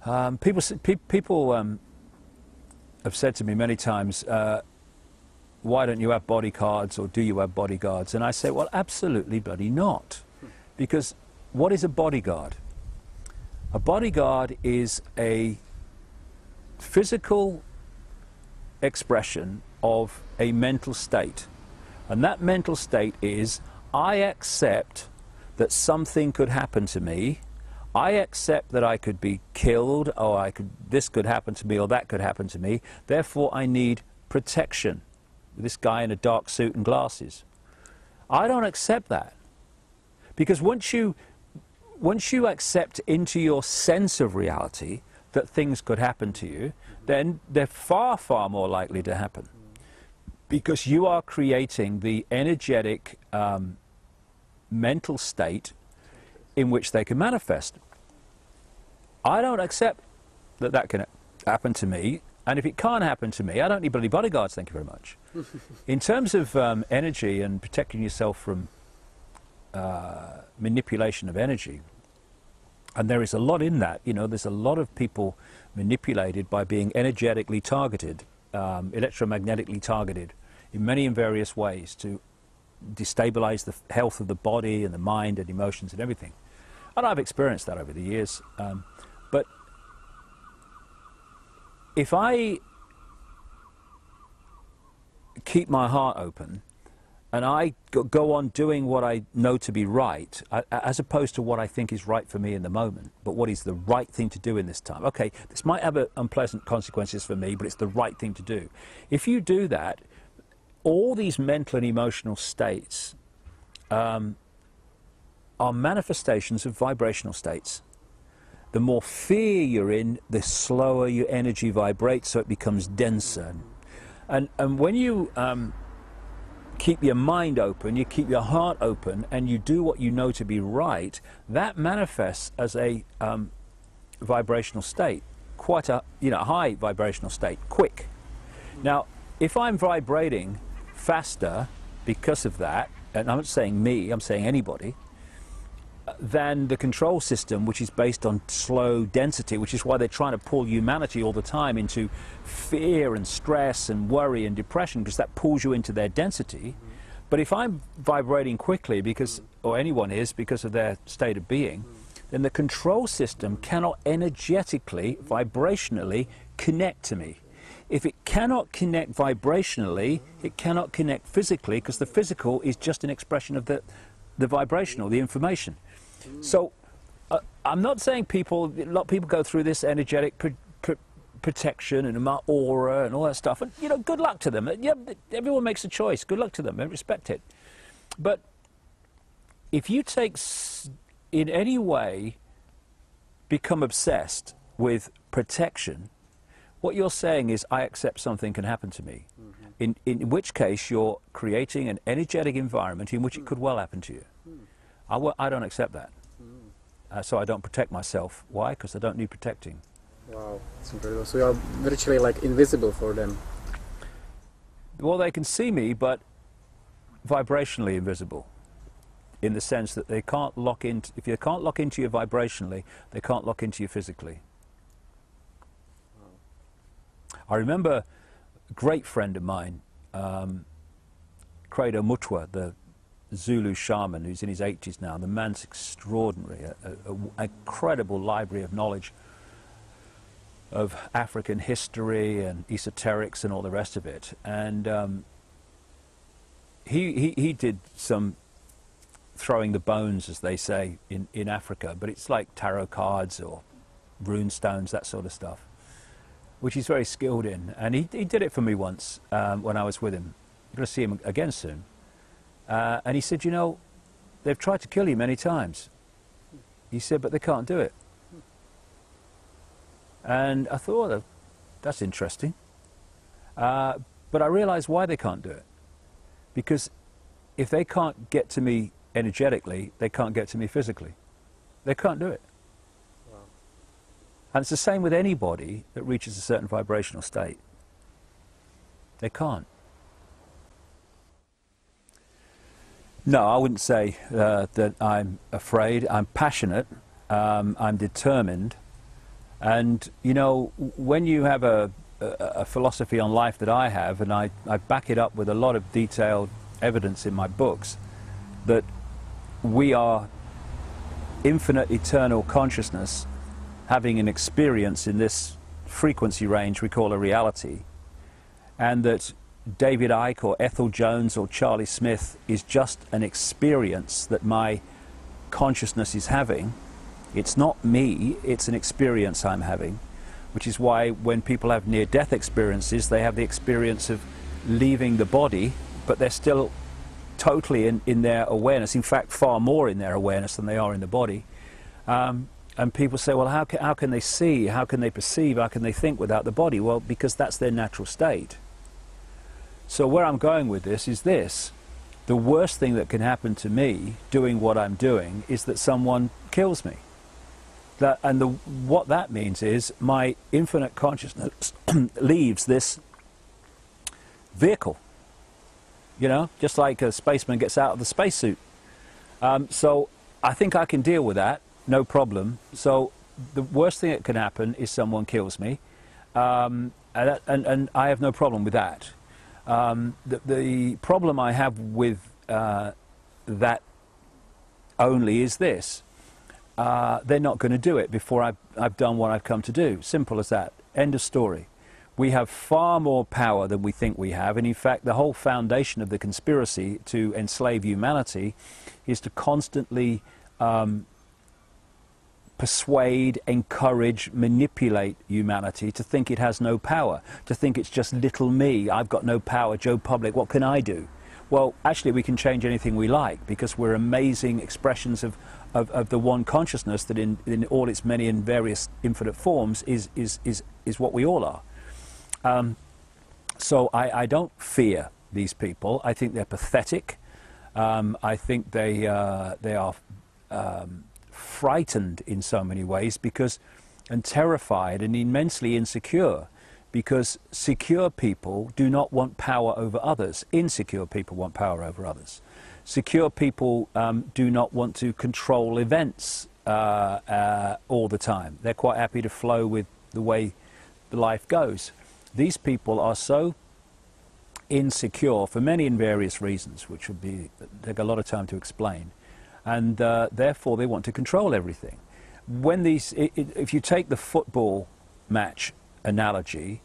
People have said to me many times, why don't you have bodyguards, or do you have bodyguards? And I say, well, absolutely bloody not. Because what is a bodyguard? A bodyguard is a physical expression of a mental state. And that mental state is, I accept that something could happen to me. I accept that I could be killed, or this could happen to me, or that could happen to me. Therefore, I need protection. This guy in a dark suit and glasses. I don't accept that. Because once you accept into your sense of reality that things could happen to you, then they're far, far more likely to happen. Because you are creating the energetic mental state in which they can manifest. I don't accept that that can happen to me, and if it can't happen to me, I don't need bloody bodyguards, thank you very much. In terms of energy and protecting yourself from manipulation of energy, and there is a lot in that, you know, there's a lot of people manipulated by being energetically targeted, electromagnetically targeted in many and various ways to destabilize the health of the body and the mind and emotions and everything. And I've experienced that over the years. But if I keep my heart open and I go on doing what I know to be right, as opposed to what I think is right for me in the moment, but what is the right thing to do in this time. Okay, this might have unpleasant consequences for me, but it's the right thing to do. If you do that, all these mental and emotional states are manifestations of vibrational states. The more fear you're in, the slower your energy vibrates, so it becomes denser. And when you keep your mind open, you keep your heart open, and you do what you know to be right, that manifests as a vibrational state, quite a high vibrational state, quick. Now, if I'm vibrating faster because of that, and I'm not saying me, I'm saying anybody, than the control system, which is based on slow density, which is why they're trying to pull humanity all the time into fear and stress and worry and depression, because that pulls you into their density. But if I'm vibrating quickly, because, or anyone is, because of their state of being, then the control system cannot energetically, vibrationally connect to me. If it cannot connect vibrationally, it cannot connect physically, because the physical is just an expression of the vibrational, the information. So I'm not saying a lot of people go through this energetic protection and my aura and all that stuff, and good luck to them. Yeah, everyone makes a choice. Good luck to them. I respect it. But if you in any way become obsessed with protection, what you're saying is, I accept something can happen to me. In which case you're creating an energetic environment in which it could well happen to you. I don't accept that. So I don't protect myself. Why? Because I don't need protecting. Wow, that's incredible. So you're virtually like invisible for them. Well, they can see me, but vibrationally invisible. In the sense that they can't lock in, if you can't lock into you vibrationally, they can't lock into you physically. Wow. I remember a great friend of mine, Credo Mutwa, the Zulu shaman who's in his 80s now. The man's extraordinary, an incredible library of knowledge of African history and esoterics and all the rest of it. And he did some throwing the bones, as they say, in Africa, but it's like tarot cards or rune stones, that sort of stuff, which he's very skilled in. And he did it for me once when I was with him. I'm going to see him again soon. And he said, they've tried to kill you many times. He said, but they can't do it. And I thought, oh, that's interesting. But I realized why they can't do it. Because if they can't get to me energetically, they can't get to me physically. They can't do it. Wow. And it's the same with anybody that reaches a certain vibrational state. They can't. No, I wouldn't say that I'm afraid. I'm passionate. I'm determined. And, you know, when you have a philosophy on life that I have, and I back it up with a lot of detailed evidence in my books, that we are infinite eternal consciousness having an experience in this frequency range we call a reality, and that David Icke or Ethel Jones or Charlie Smith is just an experience that my consciousness is having. It's not me, it's an experience I'm having, which is why when people have near-death experiences, they have the experience of leaving the body, but they're still totally in their awareness, in fact far more in their awareness than they are in the body. And people say, well, how can they see, how can they perceive, how can they think without the body? Well, because that's their natural state. So where I'm going with this is this: the worst thing that can happen to me doing what I'm doing is that someone kills me. What that means is my infinite consciousness leaves this vehicle, you know, just like a spaceman gets out of the spacesuit. So I think I can deal with that, no problem. So the worst thing that can happen is someone kills me, and I have no problem with that. The problem I have with that only is this: they're not going to do it before I've done what I've come to do. Simple as that. End of story. We have far more power than we think we have, and in fact the whole foundation of the conspiracy to enslave humanity is to constantly persuade, encourage, manipulate humanity to think it has no power, to think it's just little me, I've got no power, Joe Public, what can I do? Well, actually we can change anything we like, because we're amazing expressions of the one consciousness that in all its many and various infinite forms is what we all are. So I don't fear these people. I think they're pathetic. I think they are frightened in so many ways, and terrified and immensely insecure, because secure people do not want power over others. Insecure people want power over others. Secure people do not want to control events all the time. They're quite happy to flow with the way life goes. These people are so insecure for many and various reasons, which would take a lot of time to explain, and therefore they want to control everything. If you take the football match analogy,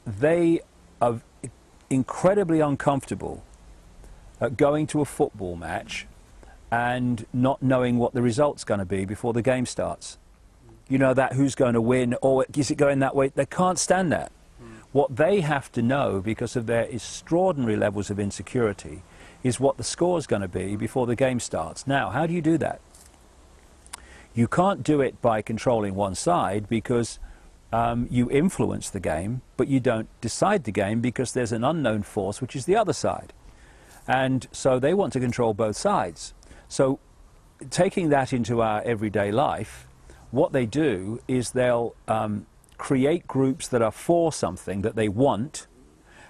they are incredibly uncomfortable going to a football match and not knowing what the result's going to be before the game starts. You know, that who's going to win, or is it going that way? They can't stand that. What they have to know, because of their extraordinary levels of insecurity, is what the score's going to be before the game starts. Now, how do you do that? You can't do it by controlling one side, because you influence the game, but you don't decide the game, because there's an unknown force, which is the other side. And so they want to control both sides. So taking that into our everyday life, what they do is they'll create groups that are for something that they want,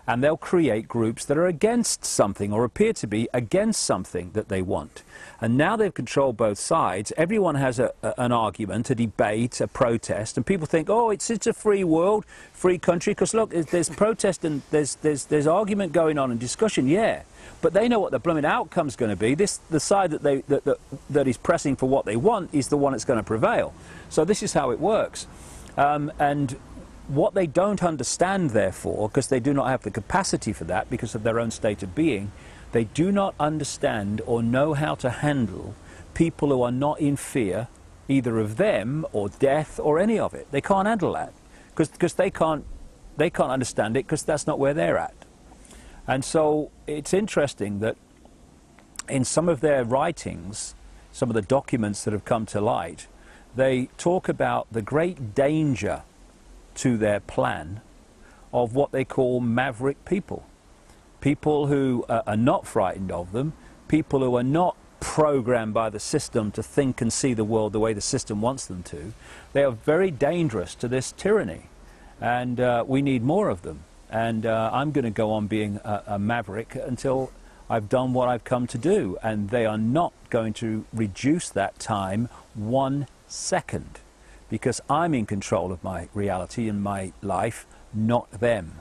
and they'll create groups that are against something, or appear to be against something that they want. And now they've controlled both sides. Everyone has an argument, a debate, a protest, and people think, oh, it's a free world, free country, because look, there's protest and there's argument going on and discussion, yeah. But they know what the blooming outcome's going to be. The side that is pressing for what they want is the one that's going to prevail. So this is how it works. And what they don't understand, therefore, because they do not have the capacity for that because of their own state of being, they do not understand or know how to handle people who are not in fear, either of them or death or any of it. They can't handle that because they can't understand it, because that's not where they're at. And so it's interesting that in some of their writings, some of the documents that have come to light, they talk about the great danger to their plan of what they call maverick people. People who are not frightened of them, people who are not programmed by the system to think and see the world the way the system wants them to. They are very dangerous to this tyranny, and we need more of them. And I'm going to go on being a maverick until I've done what I've come to do, and they are not going to reduce that time 1 second. because I'm in control of my reality and my life, not them.